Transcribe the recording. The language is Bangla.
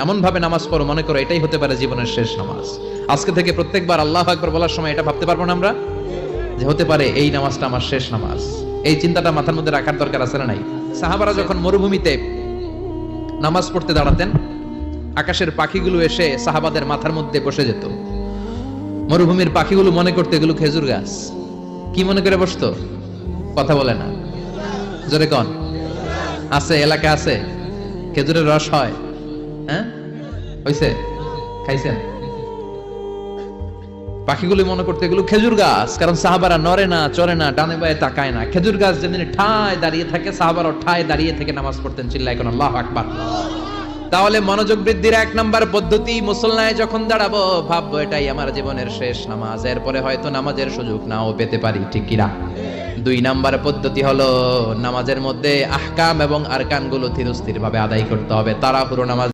এমন ভাবে নামাজ পড়ো মনে করো এটাই হতে পারে জীবনের শেষ নামাজ। আজকে থেকে প্রত্যেকবার আল্লাহু আকবার বলার সময় এটা ভাবতে পারবো না আমরা যে হতে পারে এই নামাজটা আমার শেষ নামাজ। এই চিন্তাটা মাথার মধ্যে রাখার দরকার আছে না নাই? সাহাবারা যখন মরুভূমিতে নামাজ পড়তে দাঁড়াতেন, আকাশের পাখিগুলো এসে সাহাবাদের মাথার মধ্যে বসে যেত। মরুভূমির পাখিগুলো মনে করতে এগুলো খেজুর গাছ। কি মনে করে বসতো? কথা বলে না, জোরে কন। আছে এলাকা আছে খেজুরের রস হয়? হ্যাঁ হইছে? খাইছেন? পাখিগুলো মনে করতে এগুলো খেজুর গাছ, কারণ সাহাবারা নড়ে না, চড়ে না, ডানে বায়ে তাকায় না। খেজুর গাছ যেদিন ঠায় দাঁড়িয়ে থাকে, সাহাবারা ঠায় দাঁড়িয়ে থেকে নামাজ পড়তেন। চিল্লায় কোন আল্লাহু আকবার। তাহলে মনোযোগ বৃদ্ধির 1 নাম্বার পদ্ধতি, মুসল্লায় যখন দাঁড়াবো ভাববো এটাই আমার জীবনের শেষ নামাজ, এরপরে হয়তো নামাজের সুযোগ নাও পেতে পারি, ঠিক কিনা? 2 নাম্বার পদ্ধতি হলো নামাজের মধ্যে আহকাম এবং আরকান গুলো ধীরস্থির ভাবে আদায় করতে হবে। তাড়াহুড়ো নামাজ